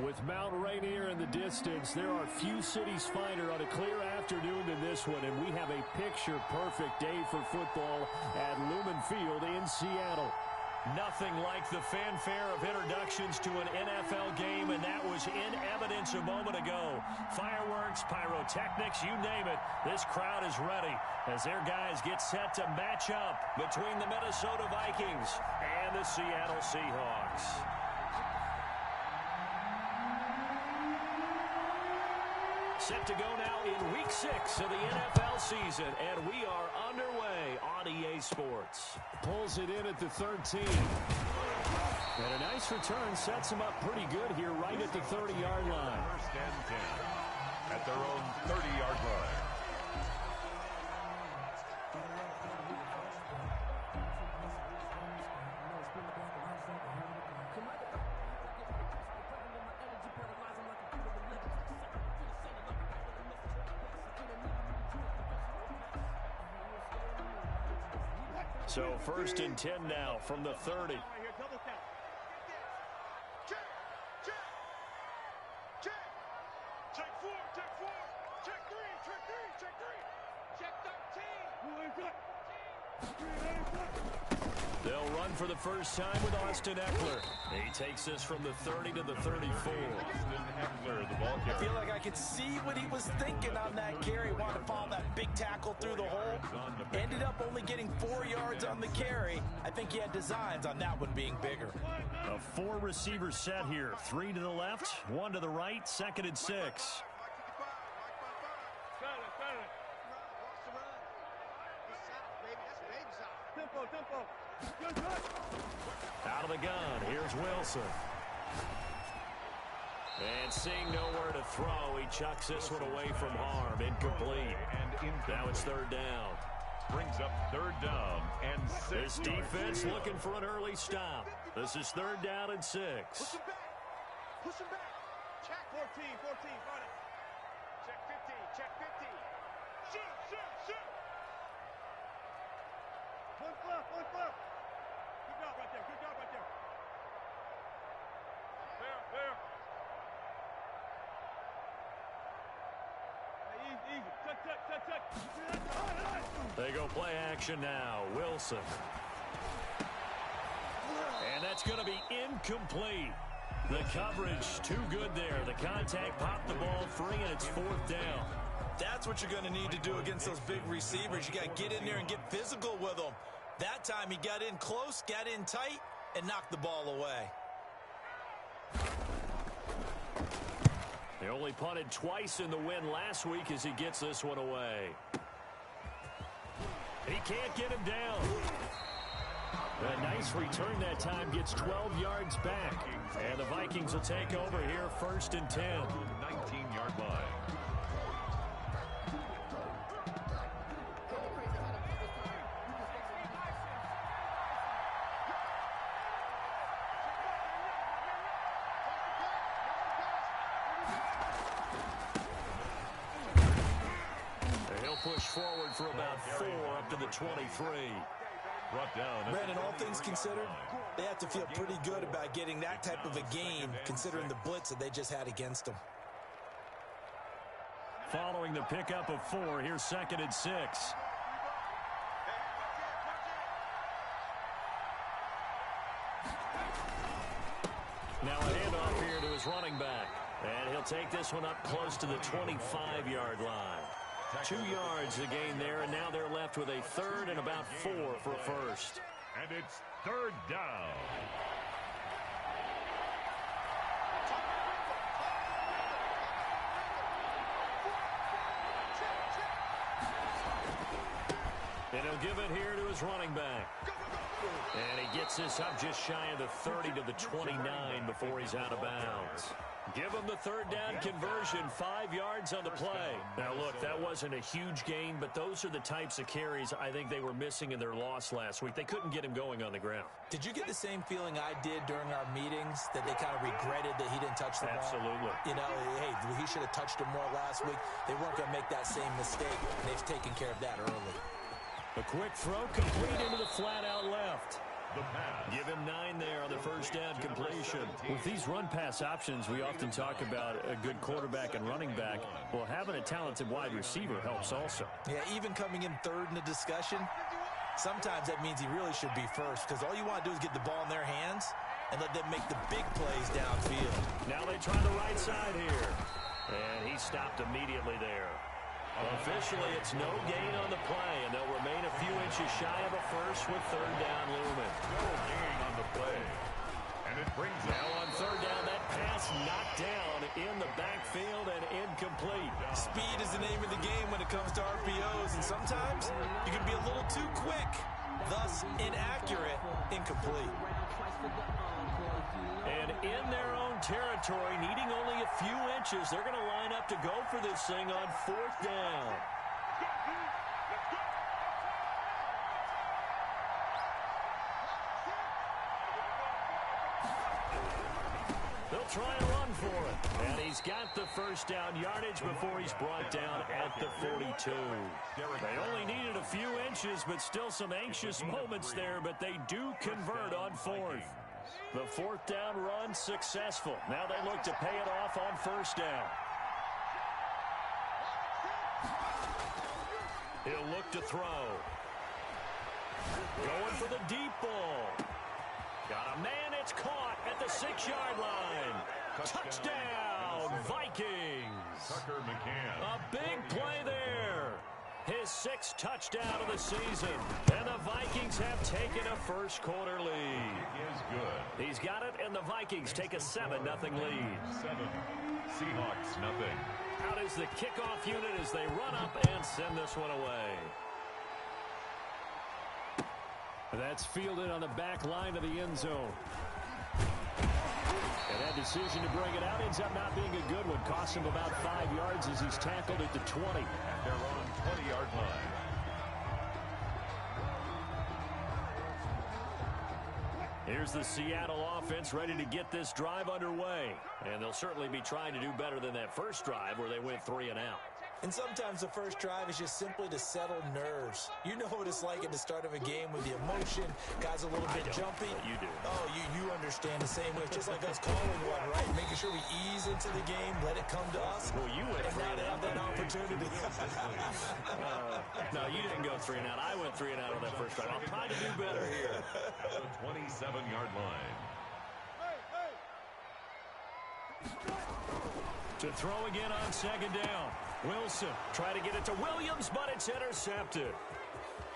With Mount Rainier in the distance, there are few cities finer on a clear afternoon than this one, and we have a picture-perfect day for football at Lumen Field in Seattle. Nothing like the fanfare of introductions to an NFL game, and that was in evidence a moment ago. Fireworks, pyrotechnics, you name it. This crowd is ready as their guys get set to match up between the Minnesota Vikings and the Seattle Seahawks. Set to go now in Week 6 of the NFL season, and we are underway on EA Sports. Pulls it in at the 13. And a nice return sets him up pretty good here right at the 30-yard line. First and 10 at their own 30-yard line. So first and 10 now from the 30. Check, check 4, check 4, check 3, check 3, check 3, check 13. They'll run for the first time with Austin Ekeler. He takes this from the 30 to the 34. Austin Ekeler, the ball carrier. I feel like I could see what he was thinking on that carry. Wanted to follow that big tackle through the hole. Ended up only getting 4 yards on the carry. I think he had designs on that one being bigger. A 4-receiver set here. 3 to the left, 1 to the right, 2nd and 6. Tempo. Out of the gun, here's Wilson. And seeing nowhere to throw, he chucks this one away from harm. Incomplete. Now it's 3rd down. Brings up 3rd down and 6. This defense looking for an early stop. This is 3rd down and 6. Push him back. Check 14, find it. Check 50. Shoot. One flip. Good job right there. There. Hey, easy. Check. They go play action now. Wilson. And that's going to be incomplete. The coverage too good there. The contact popped the ball free, and it's 4th down. That's what you're going to need to do against those big receivers. You got to get in there and get physical with them. That time he got in close, got in tight, and knocked the ball away. They only punted twice in the win last week as he gets this one away. He can't get him down. A nice return that time, gets 12 yards back. And the Vikings will take over here 1st and 10. 19-yard line. Push forward for about 4 up to the 23. Brought down. Brandon, all things considered, they have to feel pretty good about getting that type of a game, considering the blitz that they just had against them. Following the pickup of 4, here's 2nd and 6. Now a handoff here to his running back. And he'll take this one up close to the 25-yard line. 2 yards the gain there, and now they're left with a 3rd and about 4 for a first. And it's 3rd down. And he'll give it here to his running back. And he gets this up just shy of the 30 to the 29 before he's out of bounds. Give him the 3rd down conversion, 5 yards on the play. Now, look, that wasn't a huge gain, but those are the types of carries I think they were missing in their loss last week. They couldn't get him going on the ground. Did you get the same feeling I did during our meetings, that they kind of regretted that he didn't touch the ball? Absolutely. You know, hey, he should have touched him more last week. They weren't going to make that same mistake, and they've taken care of that early. A quick throw complete into the flat out left. The pass. Give him 9 there on the 1st first down completion. With these run-pass options, we often talk about a good quarterback and running back. Well, having a talented wide receiver helps also. Yeah, even coming in third in the discussion, sometimes that means he really should be first, because all you want to do is get the ball in their hands and let them make the big plays downfield. Now they try the right side here. And he stopped immediately there. Officially, it's no gain on the play, and they'll remain a few inches shy of a first with third down looming. No gain on the play. And it brings now on third down, that pass knocked down in the backfield and incomplete. Speed is the name of the game when it comes to RPOs, and sometimes you can be a little too quick, thus inaccurate, incomplete. And in their own territory, needing only a few inches, they're going to line up to go for this thing on fourth down. They'll try and run for it. And he's got the first down yardage before he's brought down at the 42. They only needed a few inches, but still some anxious moments there, but they do convert on fourth. The fourth down run successful. Now they look to pay it off on first down. He'll look to throw. Going for the deep ball. Got a man, it's caught at the 6-yard line. Touchdown, Vikings. Tucker McCann. A big play there. His 6th touchdown of the season. And the Vikings have taken a first quarter lead. It is good. He's got it, and the Vikings take a 7-0 lead. 7. Seahawks, nothing. Out is the kickoff unit as they run up and send this one away. That's fielded on the back line of the end zone. And that decision to bring it out ends up not being a good one. Costs him about 5 yards as he's tackled at the 20. At their own 20-yard line. Here's the Seattle offense ready to get this drive underway. And they'll certainly be trying to do better than that first drive where they went 3 and out. And sometimes the first drive is just simply to settle nerves. You know what it's like at the start of a game with the emotion. Guys a little bit jumpy. You do. Oh, you understand the same way. It's just like us calling one, right? Making sure we ease into the game, let it come to us. Well, you went and now they have that opportunity. No, you didn't go 3 and out. I went 3 and out on that first drive. I'll try to do better here. At the 27-yard line. To throw again on second down. Wilson try to get it to Williams, but it's intercepted.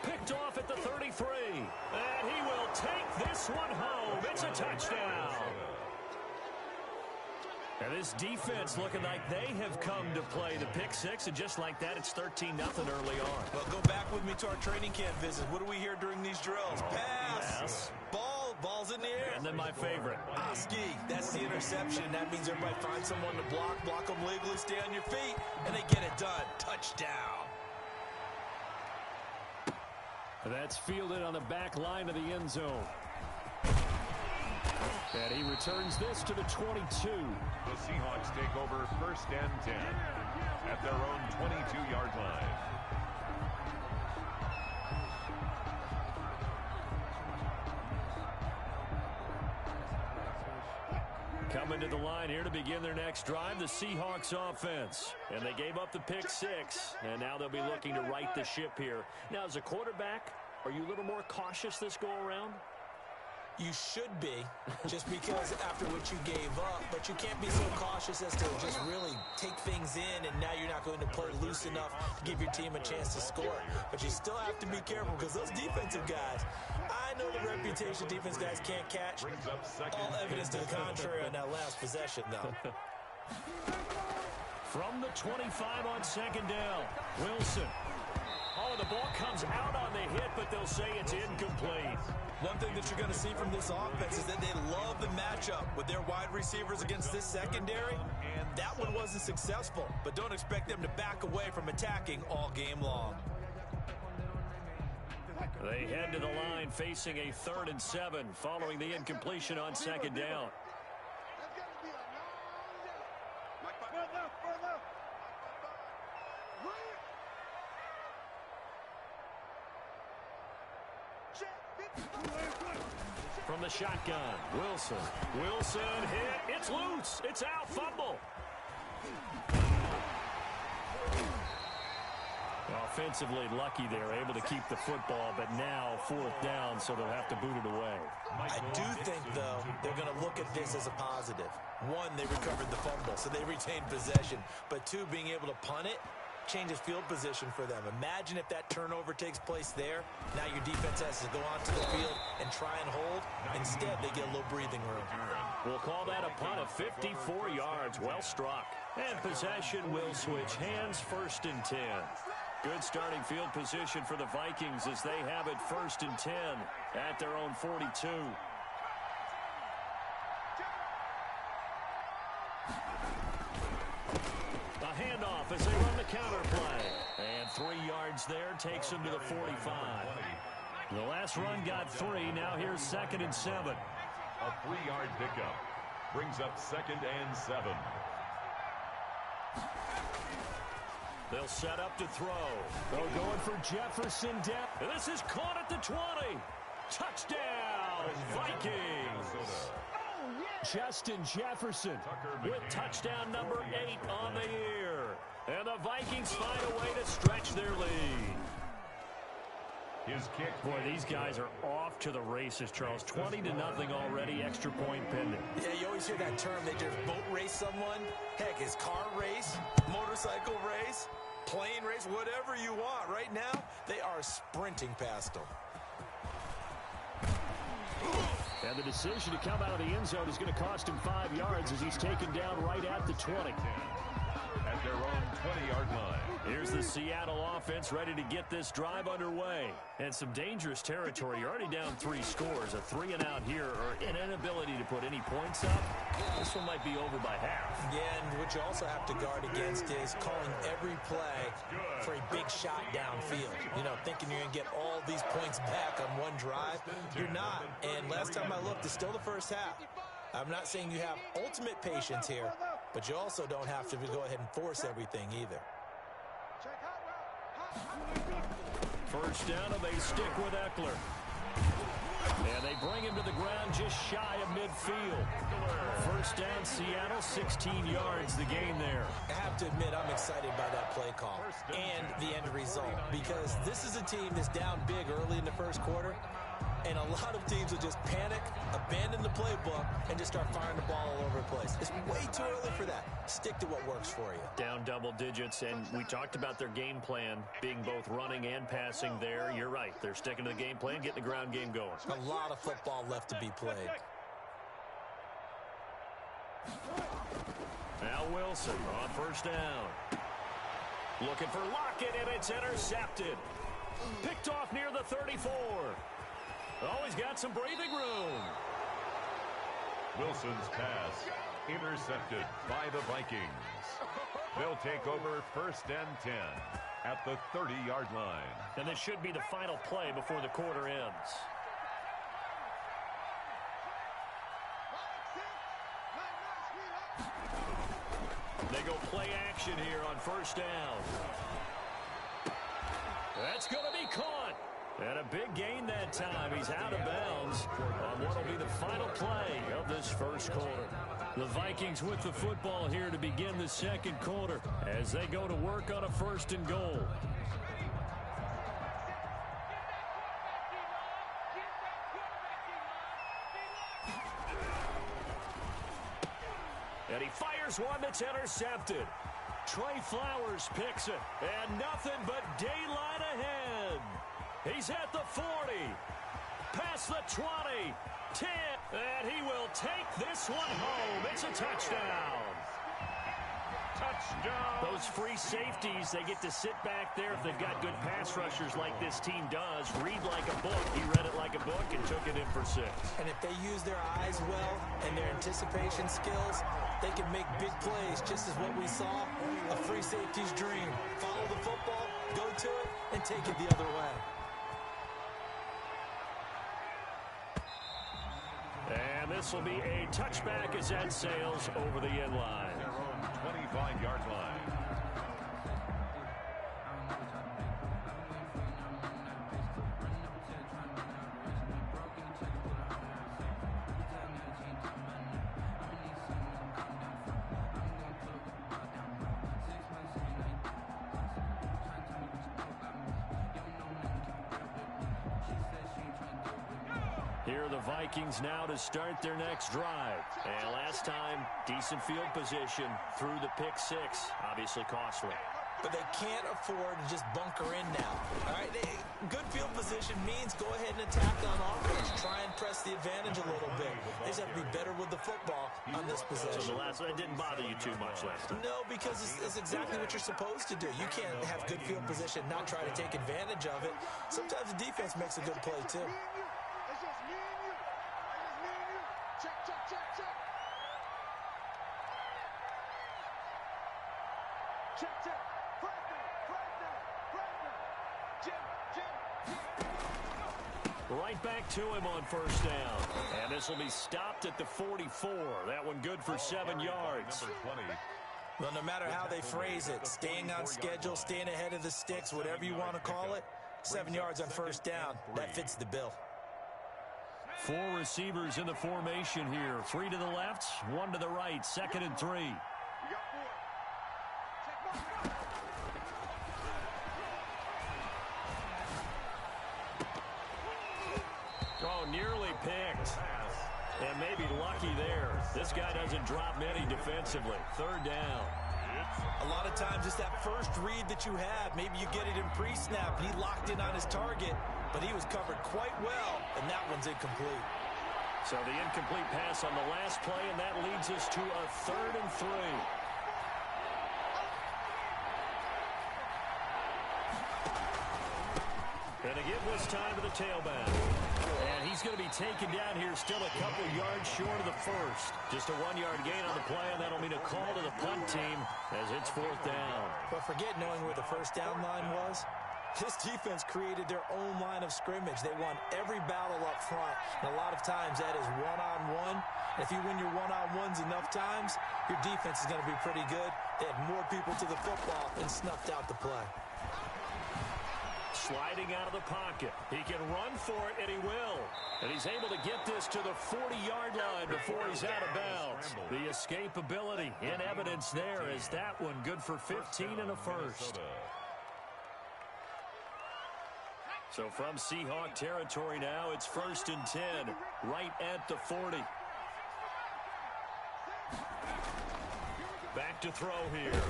Picked off at the 33. And he will take this one home. It's a touchdown. And this defense looking like they have come to play the pick six, and just like that, it's 13-0 early on. Well, go back with me to our training camp visit. What do we hear during these drills? Pass. Yes. Ball's in the air. And then my favorite. Ski, that's the interception. That means everybody finds someone to block them legally, stay on your feet, and they get it done. Touchdown. That's fielded on the back line of the end zone. And he returns this to the 22. The Seahawks take over first and 10 at their own 22-yard line. Coming to the line here to begin their next drive, the Seahawks offense. And they gave up the pick six, and now they'll be looking to right the ship here. Now, as a quarterback, are you a little more cautious this go-around? You should be, just because after what you gave up, but you can't be so cautious as to just really take things in, and now you're not going to play loose enough to give your team a chance to score. But you still have to be careful, because those defensive guys, I know the reputation defense guys can't catch. All evidence to the contrary on that last possession, though. From the 25 on second down, Wilson. Oh, the ball comes out on the hit, but they'll say it's incomplete. One thing that you're going to see from this offense is that they love the matchup with their wide receivers against this secondary. And that one wasn't successful, but don't expect them to back away from attacking all game long. They head to the line facing a 3rd and 7 following the incompletion on second down. from the shotgun. Wilson hit. It's loose. It's out. Fumble. Offensively lucky they're able to keep the football, but now 4th down, so they'll have to boot it away. I do think, though, they're going to look at this as a positive. One, they recovered the fumble, so they retained possession. But two, being able to punt it changes field position for them. Imagine if that turnover takes place there. Now your defense has to go onto the field and try and hold. Instead, they get a little breathing room. We'll call that a punt of 54 yards. Well struck. And possession will switch hands. 1st and 10. Good starting field position for the Vikings as they have it 1st and 10 at their own 42. A handoff as they run the counter play. And 3 yards there takes them to the 45. The last run got 3. Now here's 2nd and 7. A 3-yard pickup brings up 2nd and 7. They'll set up to throw. They're going for Jefferson. This is caught at the 20. Touchdown, Vikings. Justin Jefferson with touchdown number 8 on the year. And the Vikings find a way to stretch their lead. His kick. Boy, these guys are off to the races, Charles. 20-0 already, extra point pending. Yeah, you always hear that term. They just boat race someone. Heck, it's car race, motorcycle race, plane race, whatever you want. Right now, they are sprinting past them. And the decision to come out of the end zone is going to cost him 5 yards as he's taken down right at the 20. At their own 20-yard line. Here's the Seattle offense ready to get this drive underway. And some dangerous territory. You're already down 3 scores. A 3-and-out here or an inability to put any points up. This one might be over by half. Yeah, and what you also have to guard against is calling every play for a big shot downfield. You know, thinking you're going to get all these points back on one drive. You're not. And last time I looked, it's still the first half. I'm not saying you have ultimate patience here, but you also don't have to go ahead and force everything either. First down, and they stick with Eckler. And they bring him to the ground just shy of midfield. First down, Seattle, 16 yards, the gain there. I have to admit, I'm excited by that play call and the end result, because this is a team that's down big early in the first quarter, and a lot of teams will just panic, abandon the playbook, and just start firing the ball all over the place. It's way too early for that. Stick to what works for you. Down double digits, and we talked about their game plan being both running and passing there. You're right. They're sticking to the game plan, getting the ground game going. A lot of football left to be played. Now Wilson on first down. Looking for Lockett, and it's intercepted. Picked off near the 34. Oh, he's got some breathing room. Wilson's pass intercepted by the Vikings. They'll take over 1st and 10 at the 30-yard line. And this should be the final play before the quarter ends. They go play action here on first down. That's going to be caught. And a big gain that time. He's out of bounds on what will be the final play of this first quarter. The Vikings with the football here to begin the second quarter as they go to work on a 1st and goal. And he fires one that's intercepted. Trey Flowers picks it. And nothing but daylight ahead. He's at the 40, past the 20, 10, and he will take this one home. It's a touchdown. Touchdown. Those free safeties, they get to sit back there if they've got good pass rushers like this team does. Read like a book. He read it like a book and took it in for 6. And if they use their eyes well and their anticipation skills, they can make big plays, just as what we saw, a free safety's dream. Follow the football, go to it, and take it the other way. And this will be a touchback as that sails over the end line. Their own 25-yard line. Here are the Vikings now to start their next drive. And last time, decent field position through the pick six. Obviously costly. But they can't afford to just bunker in now. All right, good field position means go ahead and attack on offense. Try and press the advantage a little bit. They just have to be better with the football on this possession. So the last one didn't bother you too much last time? No, because it's exactly what you're supposed to do. You can't have good field position, not try to take advantage of it. Sometimes the defense makes a good play, too. It's just me and you. It's me and you. Check, check, check, check. Check, check. Right back to him on first down. And this will be stopped at the 44. That one good for 7 yards. Well, no matter how they phrase it, staying on schedule, staying ahead of the sticks, whatever you want to call it, 7 yards on first down, that fits the bill. 4 receivers in the formation here. 3 to the left, 1 to the right. 2nd and 3. Oh, nearly picked. And maybe lucky there. This guy doesn't drop many defensively. 3rd down. A lot of times it's that first read that you have. Maybe you get it in pre-snap. He locked in on his target, but he was covered quite well, and that one's incomplete. So the incomplete pass on the last play, and that leads us to a 3rd and 3. And again this time to the tailback. And he's going to be taken down here still a couple yards short of the first. Just a 1-yard gain on the play, and that'll mean a call to the punt team as it's 4th down. But forget knowing where the first down line was. This defense created their own line of scrimmage. They won every battle up front. And a lot of times that is one-on-one. If you win your one-on-ones enough times, your defense is going to be pretty good. They had more people to the football and snuffed out the play. Sliding out of the pocket. He can run for it, and he will. And he's able to get this to the 40-yard line before he's out of bounds. The escapability in evidence there is that one good for 15 and a first. So from Seahawk territory now, it's 1st and 10, right at the 40. Back to throw here.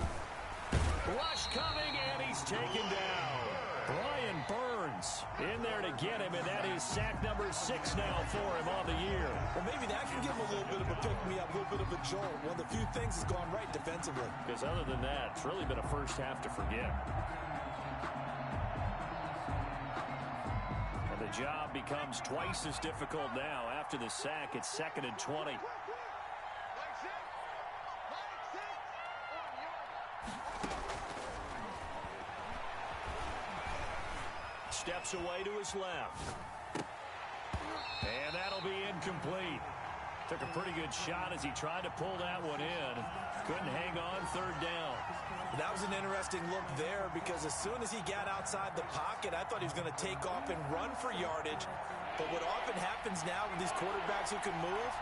Rush coming, and he's taken down. Brian Burns in there to get him, and that is sack number 6 now for him on the year. Well, maybe that can give him a little bit of a pick-me-up, a little bit of a jolt. One of the few things has gone right defensively. Because other than that, it's really been a first half to forget. And the job becomes twice as difficult now. After the sack, it's 2nd and 20. Steps away to his left. And that'll be incomplete. Took a pretty good shot as he tried to pull that one in. Couldn't hang on 3rd down. That was an interesting look there because as soon as he got outside the pocket, I thought he was going to take off and run for yardage. But what often happens now with these quarterbacks who can move,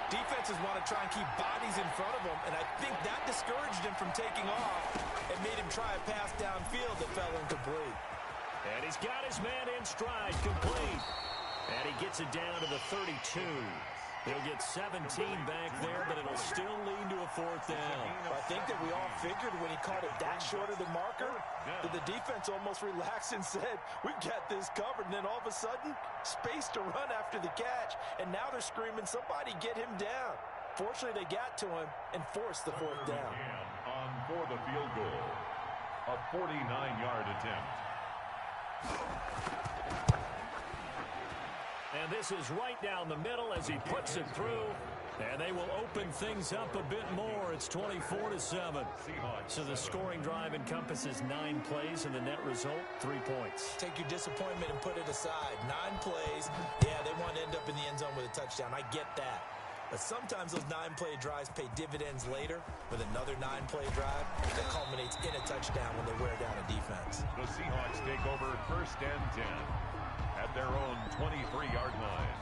defenses want to try and keep bodies in front of them, and I think that discouraged him from taking off and made him try a pass downfield that fell incomplete. And he's got his man in stride, complete. And he gets it down to the 32. He'll get 17 back there, but it'll still lead to a 4th down. I think that we all figured when he caught it that short of the marker that the defense almost relaxed and said, we've got this covered. And then all of a sudden, space to run after the catch. And now they're screaming, somebody get him down. Fortunately, they got to him and forced the 4th down. On for the field goal. A 49-yard attempt. And this is right down the middle as he puts it through. And they will open things up a bit more. It's 24-7. So the scoring drive encompasses 9 plays, and the net result, 3 points. Take your disappointment and put it aside. 9 plays. Yeah, they want to end up in the end zone with a touchdown. I get that. But sometimes those 9-play drives pay dividends later with another 9-play drive that culminates in a touchdown when they wear down a defense. The Seahawks take over 1st and 10 at their own 23-yard line.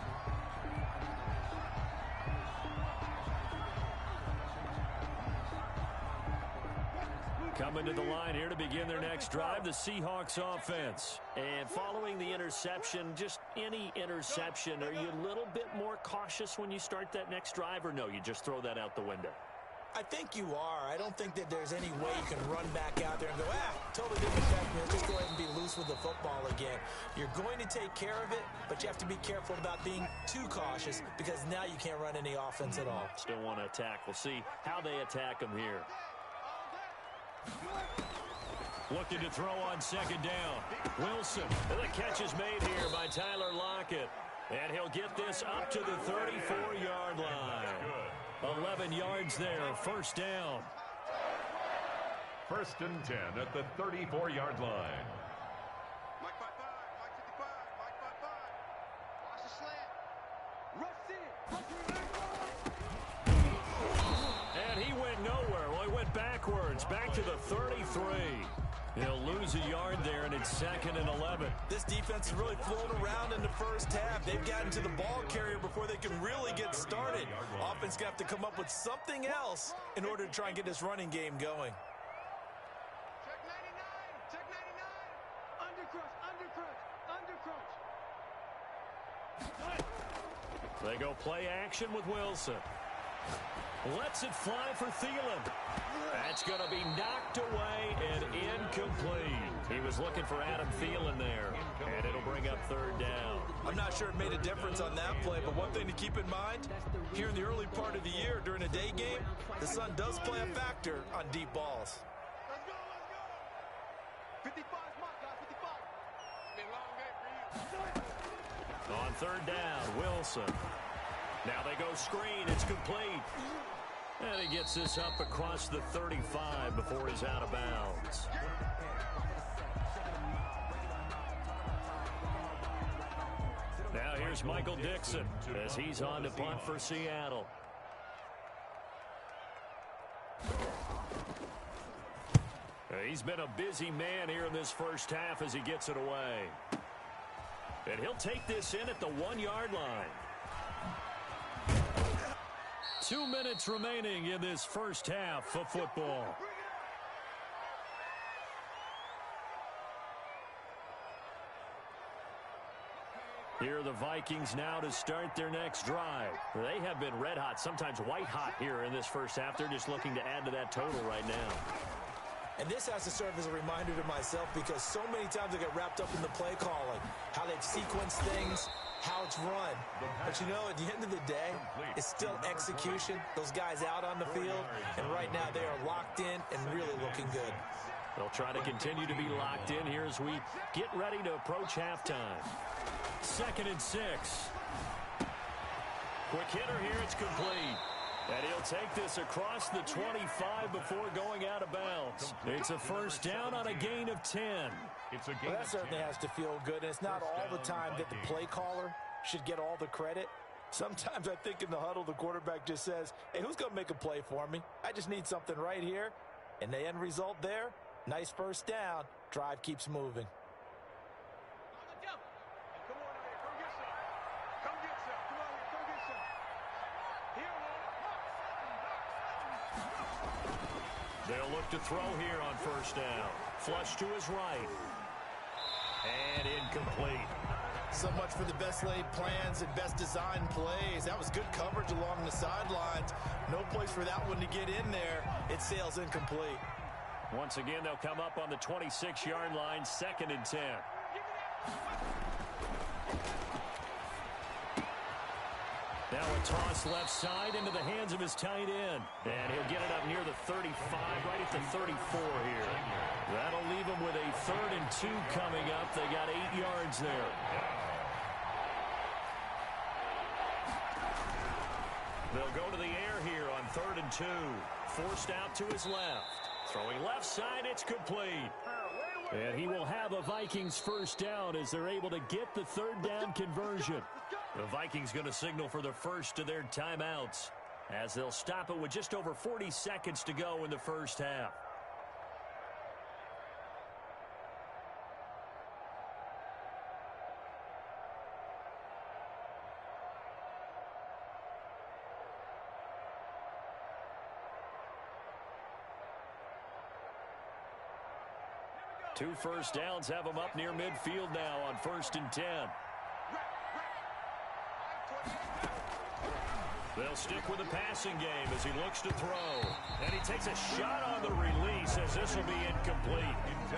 Coming to the line here to begin their next drive, the Seahawks offense. And following the interception, just any interception, are you a little bit more cautious when you start that next drive, or no, you just throw that out the window? I think you are. I don't think that there's any way you can run back out there and go, totally didn't affect me. Let's just go ahead and be loose with the football again. You're going to take care of it, but you have to be careful about being too cautious because now you can't run any offense at all. Still want to attack. We'll see how they attack them here. Looking to throw on second down. Wilson. The catch is made here by Tyler Lockett. And he'll get this up to the 34-yard line. 11 yards there, first down. First and 10 at the 34-yard line. Mike 5-5, Mike 55, Mike 5-5. Watch the slant. Rush it. And he went nowhere. Well, he went backwards, back to the 33. He'll lose a yard there, and it's 2nd and 11. This defense is really flown around in the first half. They've gotten to the ball carrier before they can really get started. Offense going to have to come up with something else in order to try and get this running game going. Check 99, check 99. Under crunch. They go play action with Wilson. Lets it fly for Thielen. That's going to be knocked away and incomplete. He was looking for Adam Thielen there, and it'll bring up third down. I'm not sure it made a difference on that play, but one thing to keep in mind, here in the early part of the year during a day game, the sun does play a factor on deep balls. Let's go, let's go. 55 mark, guys, 55. It's been a long game for you. On third down, Wilson. Now they go screen. It's complete. And he gets this up across the 35 before he's out of bounds. Now here's Michael Dixon as he's on to punt for Seattle. He's been a busy man here in this first half as he gets it away. And he'll take this in at the 1-yard line. 2 minutes remaining in this first half of football. Here are the Vikings now to start their next drive. They have been red hot, sometimes white hot here in this first half. They're just looking to add to that total right now. And this has to serve as a reminder to myself because so many times I get wrapped up in the play calling, how they've sequenced things, how it's run. But you know, at the end of the day, it's still execution. Those guys out on the field, and right now they are locked in and really looking good. They'll try to continue to be locked in here as we get ready to approach halftime. 2nd and 6. Quick hitter here, it's complete. And he'll take this across the 25 before going out of bounds. It's a first down on a gain of 10. Well, that certainly has to feel good, and it's not all the time that the play caller should get all the credit. Sometimes I think in the huddle, the quarterback just says, hey, who's going to make a play for me? I just need something right here. And the end result there, nice first down. Drive keeps moving. They'll look to throw here on first down. Flush to his right. And incomplete. So much for the best laid plans and best design plays. That was good coverage along the sidelines. No place for that one to get in there. It sails incomplete. Once again, they'll come up on the 26-yard line, 2nd and 10. Now a toss left side into the hands of his tight end. And he'll get it up near the 35, right at the 34 here. That'll leave him with a 3rd and 2 coming up. They got 8 yards there. They'll go to the air here on 3rd and 2. Forced out to his left. Throwing left side, it's complete. And he will have a Vikings first down as they're able to get the 3rd down conversion. The Vikings going to signal for the first of their timeouts as they'll stop it with just over 40 seconds to go in the first half. Two first downs have them up near midfield now on 1st and 10. They'll stick with the passing game as he looks to throw. And he takes a shot on the release as this will be incomplete.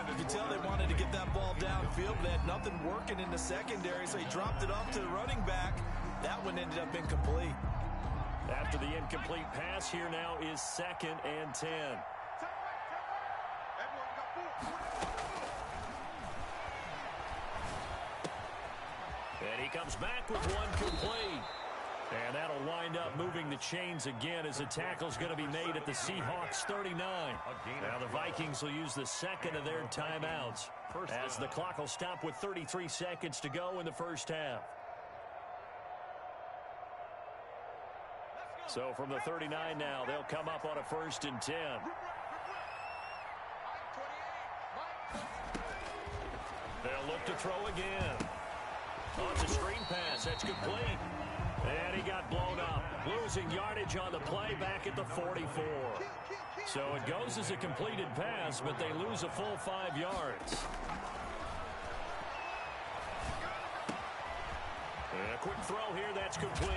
You can tell they wanted to get that ball downfield, but they had nothing working in the secondary, so he dropped it off to the running back. That one ended up incomplete. After the incomplete pass, here now is 2nd and 10. And he comes back with one complete. And that'll wind up moving the chains again as the tackle's going to be made at the Seahawks 39. Now the Vikings will use the second of their timeouts as the clock will stop with 33 seconds to go in the first half. So from the 39 now, they'll come up on a 1st and 10. They'll look to throw again. Oh, it's a screen pass. That's complete. And he got blown up. Losing yardage on the play back at the 44. So it goes as a completed pass, but they lose a full 5 yards. And a quick throw here, that's complete.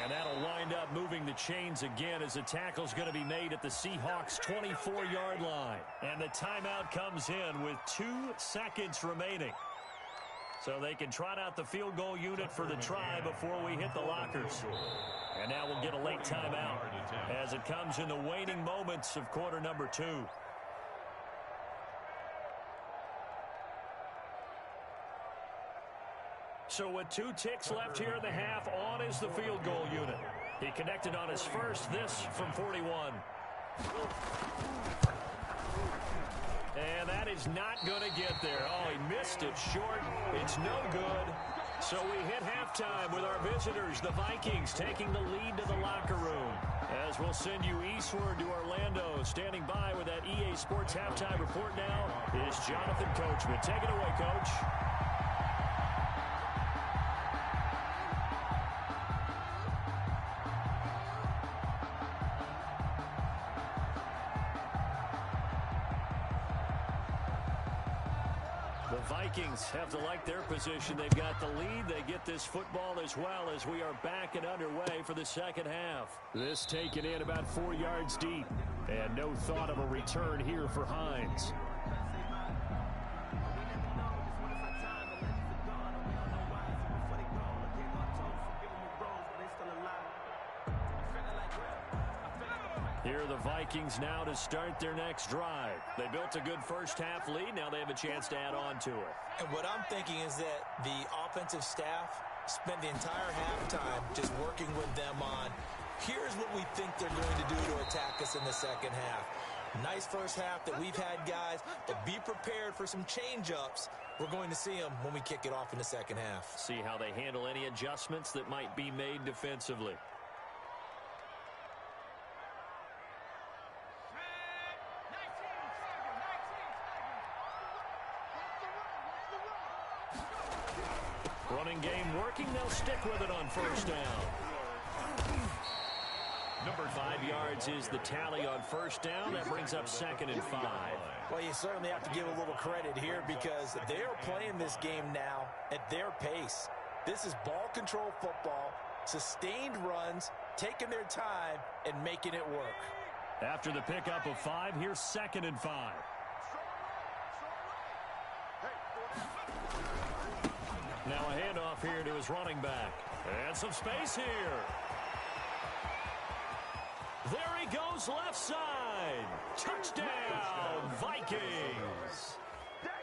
And that'll wind up moving the chains again as the tackle's going to be made at the Seahawks 24-yard line. And the timeout comes in with 2 seconds remaining. So they can trot out the field goal unit for the try before we hit the lockers. And now we'll get a late timeout as it comes in the waning moments of quarter number 2. So with 2 ticks left here in the half, on is the field goal unit. He connected on his first, this from 41. And that is not going to get there. Oh, he missed it short. It's no good. So we hit halftime with our visitors, the Vikings, taking the lead to the locker room. As we'll send you eastward to Orlando. Standing by with that EA Sports halftime report now is Jonathan Coachman. Take it away, Coach. Vikings have to like their position. They've got the lead. They get this football as well as we are back and underway for the second half. This taken in about 4 yards deep. And no thought of a return here for Hines. Here are the Vikings now to start their next drive. They built a good first half lead. Now they have a chance to add on to it. And what I'm thinking is that the offensive staff spent the entire halftime just working with them on, here's what we think they're going to do to attack us in the second half. Nice first half that we've had, guys, but be prepared for some change-ups. We're going to see them when we kick it off in the second half. See how they handle any adjustments that might be made defensively. Running game working. They'll stick with it on first down. Number 5 yards is the tally on first down. That brings up 2nd and 5. Well, you certainly have to give a little credit here because they're playing this game now at their pace. This is ball control football, sustained runs, taking their time, and making it work. After the pickup of 5, here's 2nd and 5. Now a handoff here to his running back. And some space here. There he goes left side. Touchdown, Vikings.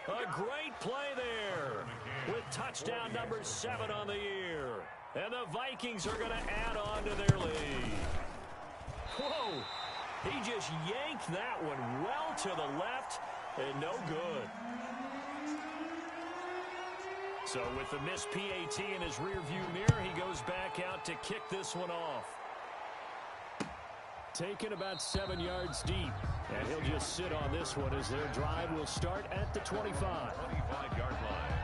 A great play there with touchdown number 7 on the year. And the Vikings are going to add on to their lead. Whoa. He just yanked that one well to the left and no good. So with the missed PAT in his rearview mirror, he goes back out to kick this one off. Taken about 7 yards deep. And he'll just sit on this one as their drive will start at the 25. 25-yard line.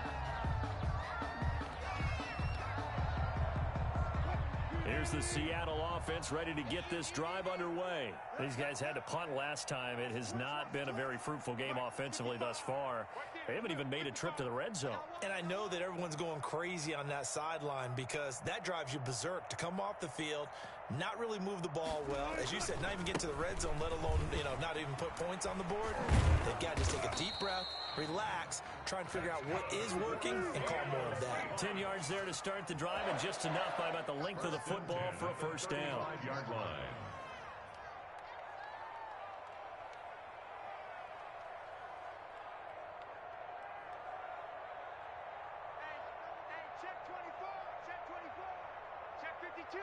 Here's the Seattle offense ready to get this drive underway. These guys had to punt last time. It has not been a very fruitful game offensively thus far. They haven't even made a trip to the red zone. And I know that everyone's going crazy on that sideline because that drives you berserk to come off the field not really move the ball well. As you said, not even get to the red zone, let alone, not even put points on the board. They've got to just take a deep breath, relax, try and figure out what is working, and call more of that. 10 yards there to start the drive, and just enough by about the length of the football for a first down. 5-yard line. Check 24. Check 24. Check 52.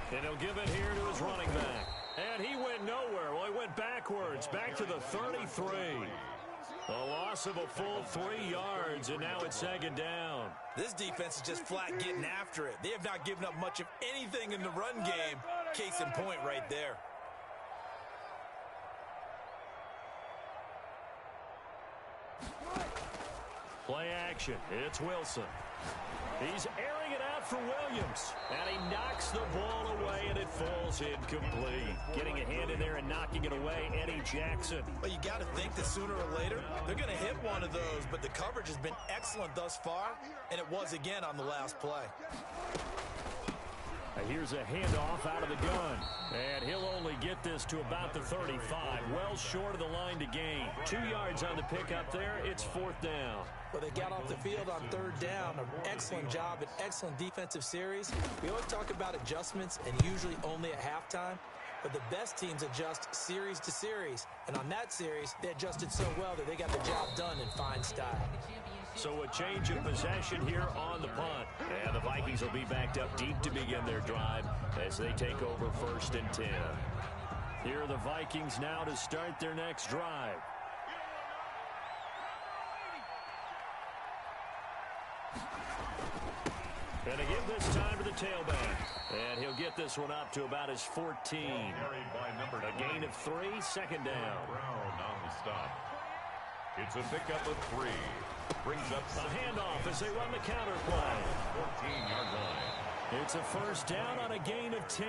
And he'll give it here to his running back. And he went nowhere. Well, he went backwards, back to the 33. A loss of a full 3 yards, and now it's second down. This defense is just flat getting after it. They have not given up much of anything in the run game. Case in point right there. Play action. It's Wilson. He's airing it out for Williams. And he knocks the ball away, and it falls incomplete. Getting a hand in there and knocking it away, Eddie Jackson. Well, you got to think that sooner or later, they're going to hit one of those, but the coverage has been excellent thus far, and it was again on the last play. Here's a handoff out of the gun. And he'll only get this to about the 35. Well short of the line to gain. 2 yards on the pickup there. It's fourth down. Well, they got off the field on third down. An excellent job, an excellent defensive series. We always talk about adjustments and usually only at halftime. But the best teams adjust series to series. And on that series, they adjusted so well that they got the job done in fine style. So a change of possession here on the punt. And the Vikings will be backed up deep to begin their drive as they take over first and 10. Here are the Vikings now to start their next drive. And again this time to the tailback. And he'll get this one up to about his 14. A gain of 3, second down. Brown on the stop. It's a pickup of 3. Brings up a handoff as they run the counter play. 14-yard line. It's a first down on a gain of 10.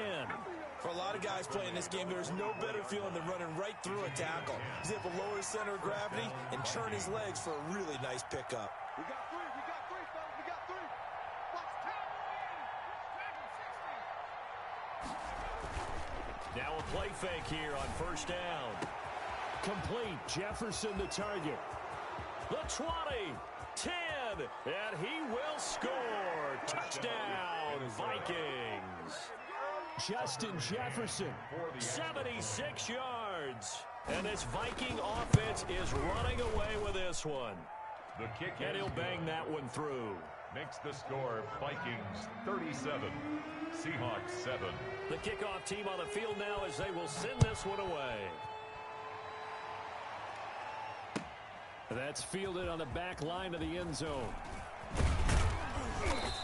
For a lot of guys playing this game, there's no better feeling than running right through a tackle. He's able to lower his center of gravity and churn his legs for a really nice pickup. We got 3, fellas. We got 3. Watch 10. Now a play fake here on first down. Complete. Jefferson the target. The 20, 10, and he will score. Touchdown, Vikings. Justin Jefferson, 76 yards. And this Viking offense is running away with this one. The kick, and he'll bang that one through. Makes the score Vikings 37, Seahawks 7. The kickoff team on the field now as they will send this one away. That's fielded on the back line of the end zone.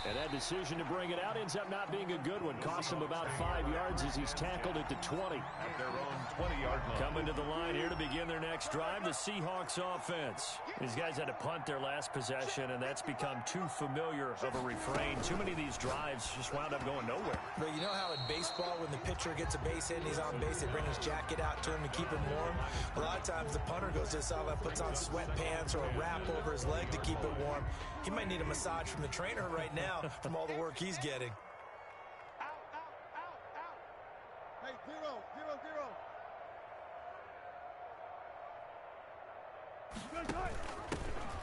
And that decision to bring it out ends up not being a good one. Cost him about 5 yards as he's tackled at the 20. At their own 20-yard line. Coming to the line here to begin their next drive, the Seahawks offense. These guys had to punt their last possession, and that's become too familiar of a refrain. Too many of these drives just wound up going nowhere. But you know how in baseball, when the pitcher gets a base hit and he's on base, they bring his jacket out to him to keep him warm? A lot of times the punter goes to the sideline, puts on sweatpants or a wrap over his leg to keep it warm. He might need a massage from the trainer right now from all the work he's getting. Out. Hey, 0.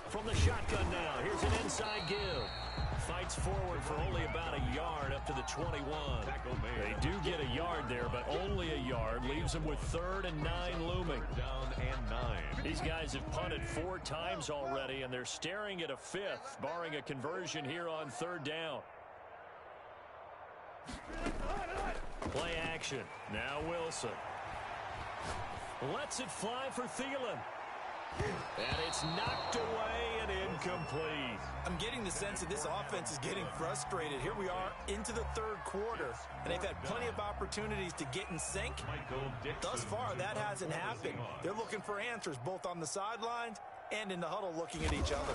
From the shotgun now, here's an inside give. Fights forward for only about a yard up to the 21. They do get a yard there, but only a yard. Leaves them with 3rd and 9 looming. Down and 9. These guys have punted 4 times already, and they're staring at a 5th, barring a conversion here on 3rd down. Play action. Now Wilson. Lets it fly for Thielen. And it's knocked away and incomplete. I'm getting the sense that this offense is getting frustrated. Here we are into the 3rd quarter, and they've had plenty of opportunities to get in sync. Thus far, that hasn't happened. They're looking for answers both on the sidelines and in the huddle looking at each other.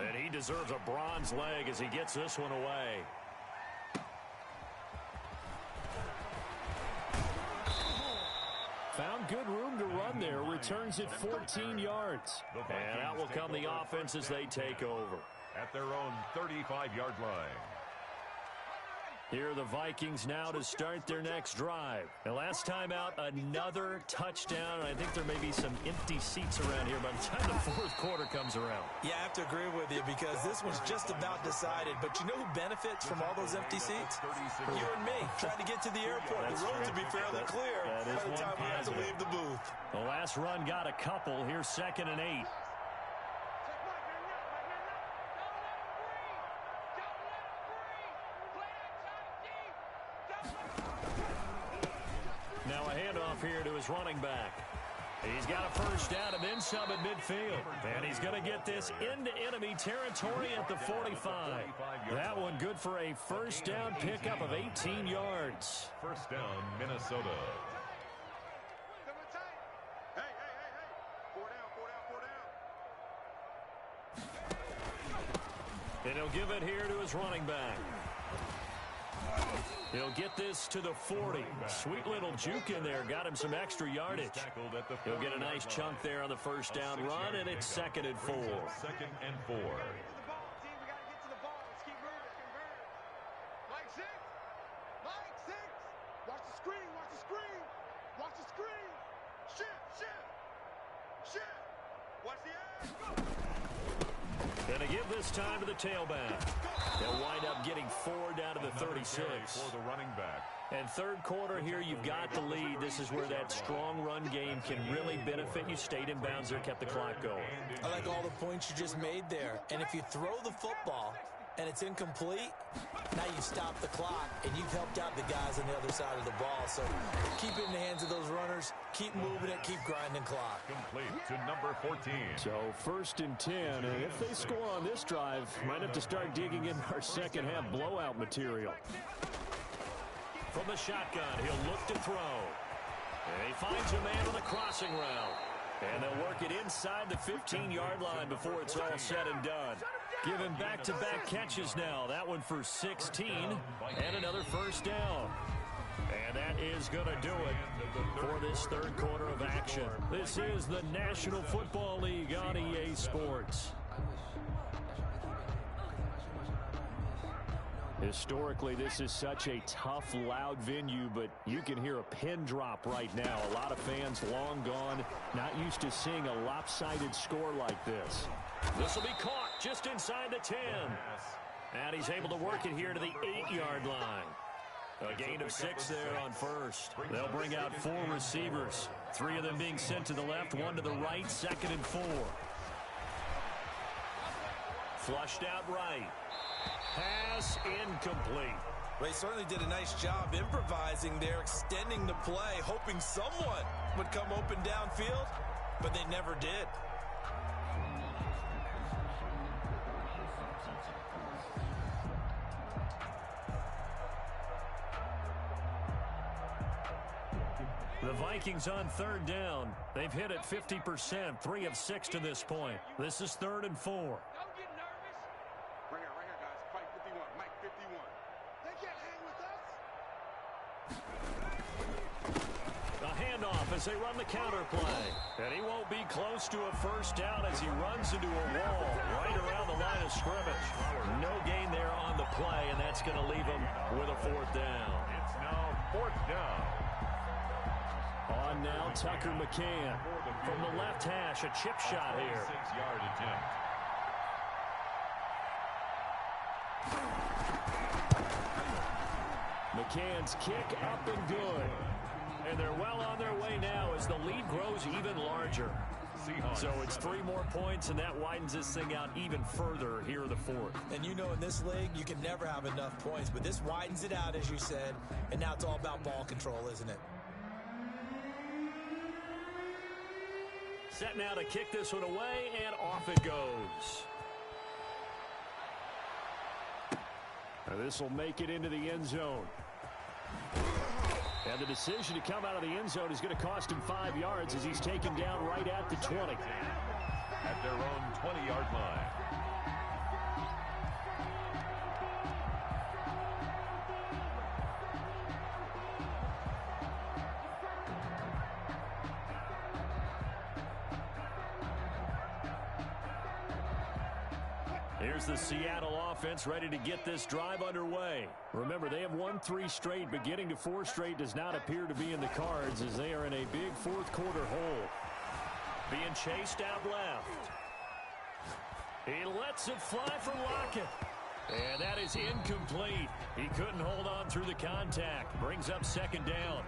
And he deserves a bronze leg as he gets this one away. Found good room to run there. Returns it 14 yards. And out will come the offense as they take over. at their own 35-yard line. Here are the Vikings now to start their next drive. And last time out, another touchdown. I think there may be some empty seats around here by the time the fourth quarter comes around. Yeah, I have to agree with you because this one's just about decided. But you know who benefits from all those empty seats? You and me, trying to get to the airport. The roads will be fairly clear by the time we have to leave the booth. The last run got a couple. Here's 2nd and 8. Now a handoff here to his running back. He's got a first down and then some at midfield. And he's going to get this into enemy territory at the 45. That one good for a first down pickup of 18 yards. First down, Minnesota. Hey. 4 down. And he'll give it here to his running back. He'll get this to the 40. Sweet little juke in there. Got him some extra yardage. He'll get a nice chunk there on the first down run, and it's 2nd and 4. 2nd and 4. Mike 6. Watch the screen. Shift. Watch the ass. Gonna give this time to the tailback. They'll wind up getting 4 down to the 36. For the running back. And third quarter here, you've got the lead. This is where that strong run game can really benefit you. Stayed in bounds there, kept the clock going. I like all the points you just made there. And if you throw the football and it's incomplete, now you stop the clock, and you've helped out the guys on the other side of the ball. So keep it in the hands of those runners. Keep moving it. Keep grinding clock. Complete to number 14. So 1st and 10. And if they score on this drive, might have to start digging in our second half blowout material. From the shotgun, he'll look to throw. And he finds a man on the crossing route. And they'll work it inside the 15-yard line before it's all said and done. Give him back-to-back catches now. That one for 16 and another first down. And that is going to do it for this third quarter of action. This is the National Football League on EA Sports. Historically, this is such a tough, loud venue, but you can hear a pin drop right now. A lot of fans long gone, not used to seeing a lopsided score like this. This will be caught just inside the 10. And he's able to work it here to the 8-yard line. A gain of 6 there on first. They'll bring out 4 receivers. 3 of them being sent to the left, 1 to the right, 2nd and 4. Flushed out right. Pass incomplete. Well, he certainly did a nice job improvising there, extending the play, hoping someone would come open downfield, but they never did. The Vikings on 3rd down. They've hit it 50%, 3 of 6 to this point. This is 3rd and 4. Don't get nervous. Right here, guys. Fight 51. Mike 51. They can't hang with us. A handoff as they run the counter play. And he won't be close to a first down as he runs into a wall right around the line of scrimmage. No gain there on the play, and that's going to leave him with a 4th down. It's now 4th down. On now, Tucker McCann. From the left hash, a chip shot here. 6-yard attempt. McCann's kick up and good. And they're well on their way now as the lead grows even larger. So it's 3 more points, and that widens this thing out even further here in the 4th. And you know in this league, you can never have enough points, but this widens it out, as you said, and now it's all about ball control, isn't it? Set now to kick this one away, and off it goes. Now this will make it into the end zone. And the decision to come out of the end zone is going to cost him 5 yards as he's taken down right at the 20. At their own 20-yard line. Here's the Seattle offense ready to get this drive underway. Remember, they have won 3 straight, but getting to 4 straight does not appear to be in the cards as they are in a big fourth quarter hole. Being chased out left. He lets it fly for Lockett. And that is incomplete. He couldn't hold on through the contact. Brings up second down.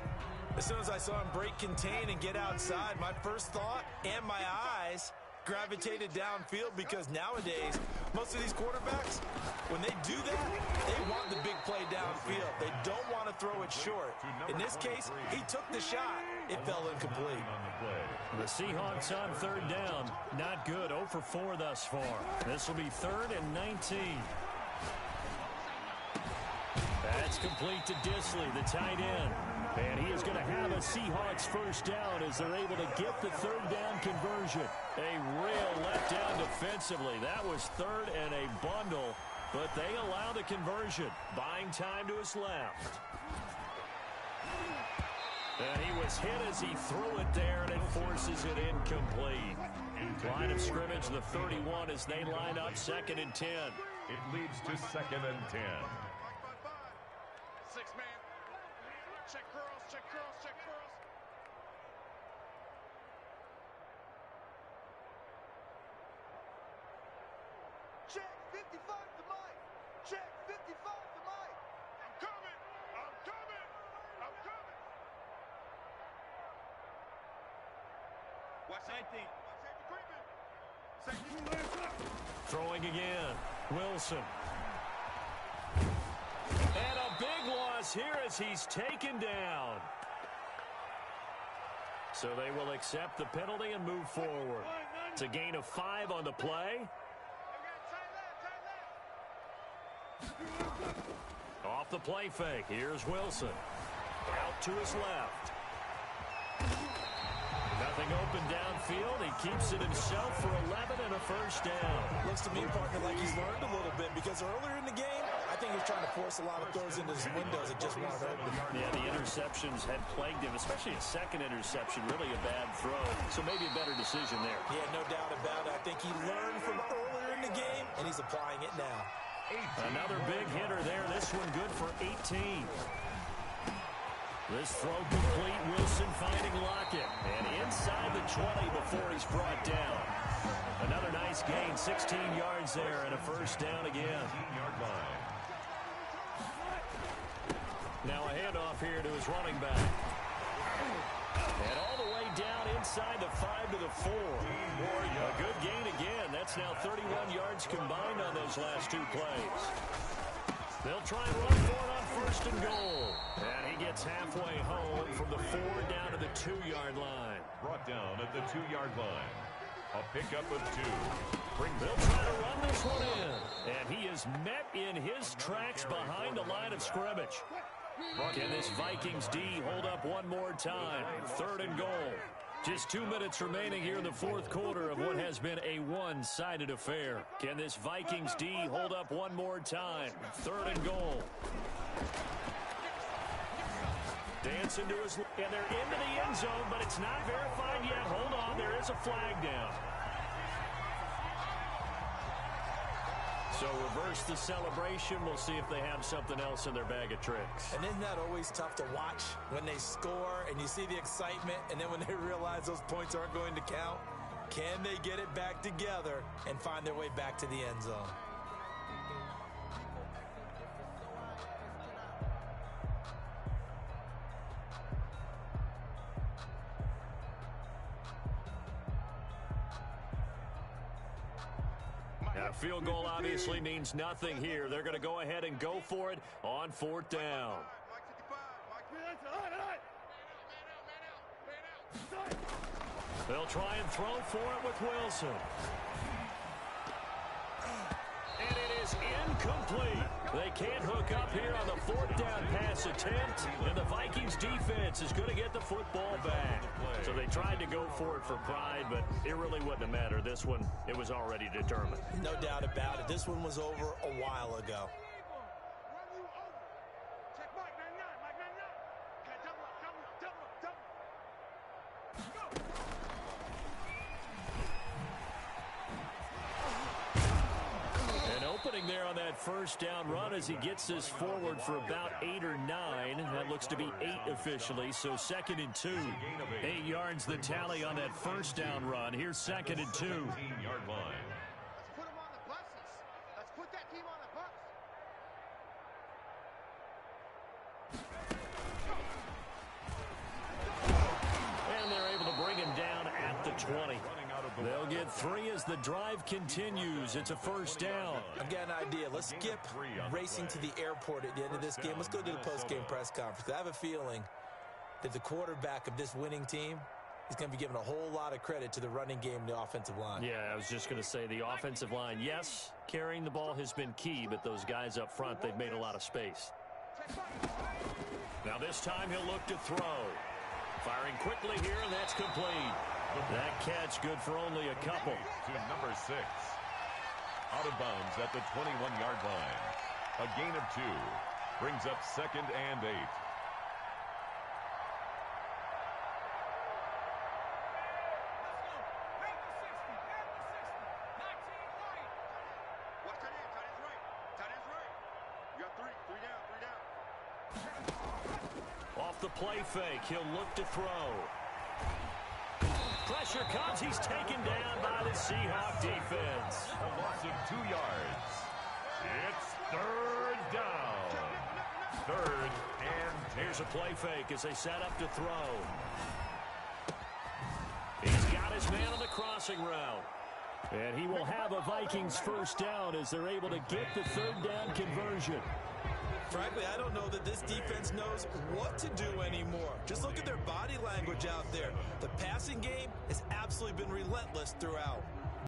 As soon as I saw him break contain and get outside, my first thought and my eyes gravitated downfield, because nowadays, most of these quarterbacks, when they do that, they want the big play downfield. They don't want to throw it short. In this case, he took the shot. It fell incomplete. The Seahawks on third down. Not good. 0 for 4 thus far. This will be 3rd and 19. That's complete to Disley, the tight end. And he is going to have a Seahawks first down as they're able to get the third down conversion. A real letdown defensively. That was 3rd and a bundle, but they allow the conversion. Buying time to his left. And he was hit as he threw it there, and it forces it incomplete. Line of scrimmage, the 31, as they line up 2nd and 10. It leads to 2nd and 10. 6-man. Check curls, check curls, check curls. Check 55 to Mike. Check 55 to Mike. I'm coming. I'm coming. I'm coming. Watch safety. Watch safety creeping. Throwing again. Wilson. And a big loss here as he's taken down. So they will accept the penalty and move forward. It's a gain of 5 on the play. Off the play fake. Here's Wilson. Out to his left. Nothing open downfield. He keeps it himself for 11 and a first down. Looks to me, partner, like he's learned a little bit, because earlier in the game, I think he was trying to force a lot of throws into his windows that just weren't open. Yeah, the interceptions had plagued him, especially a second interception, really a bad throw. So maybe a better decision there. Yeah, no doubt about it. I think he learned from earlier in the game, and he's applying it now. Another big hitter there. This one good for 18. This throw complete. Wilson finding Lockett. And inside the 20 before he's brought down. Another nice gain. 16 yards there and a first down again. 15-yard line. Now a handoff here to his running back. And all the way down inside the 5 to the 4. A good gain again. That's now 31 yards combined on those last 2 plays. They'll try and run for it on 1st and goal. And he gets halfway home from the 4 down to the 2-yard line. Brought down at the 2-yard line. A pickup of 2. They'll try to run this one in. And he is met in his tracks behind the line of scrimmage. Can this Vikings D hold up one more time? 3rd and goal. Just 2 minutes remaining here in the 4th quarter of what has been a one-sided affair. Can this Vikings D hold up one more time? 3rd and goal. Dancing to his... And they're into the end zone, but it's not verified yet. Hold on, there is a flag down. So reverse the celebration. We'll see if they have something else in their bag of tricks. And isn't that always tough to watch when they score and you see the excitement, and then when they realize those points aren't going to count? Can they get it back together and find their way back to the end zone? Now, field goal obviously means nothing here. They're going to go ahead and go for it on 4th down. They'll try and throw for it with Wilson. And it is incomplete. They can't hook up here on the 4th down pass attempt, and the Vikings defense is going to get the football back. So they tried to go for it for pride, but it really wouldn't have mattered. This one, it was already determined. No doubt about it. This one was over a while ago. that first down run as he gets this forward for about 8 or 9. That looks to be 8 officially, so 2nd and 2. 8 yards the tally on that first down run. Here's 2nd and 2. 17-yard line. Let's put them on the buses. Let's put that team on the bus. And they're able to bring him down at the 20. They'll get 3 as the drive continues. It's a first down. I've got an idea. Let's skip racing to the airport at the end of this game. Let's go to the post-game press conference. I have a feeling that the quarterback of this winning team is going to be giving a whole lot of credit to the running game and the offensive line. Yeah, I was just going to say the offensive line, yes, carrying the ball has been key, but those guys up front, they've made a lot of space. Now this time he'll look to throw. Firing quickly here, and that's complete. That catch good for only a couple. To number 6. Out of bounds at the 21-yard line. A gain of 2. Brings up 2nd and 8. Watch tight end. Tight end's right. Tight end's right. You got 3. 3 down. 3 down. Off the play fake, he'll look to throw. Pressure comes, he's taken down by the Seahawk defense. A loss of 2 yards. It's 3rd down. 3rd and 10. Here's a play fake as they set up to throw. He's got his man on the crossing route. And he will have a Vikings first down as they're able to get the 3rd down conversion. Frankly, I don't know that this defense knows what to do anymore. Just look at their body language out there. The passing game has absolutely been relentless throughout.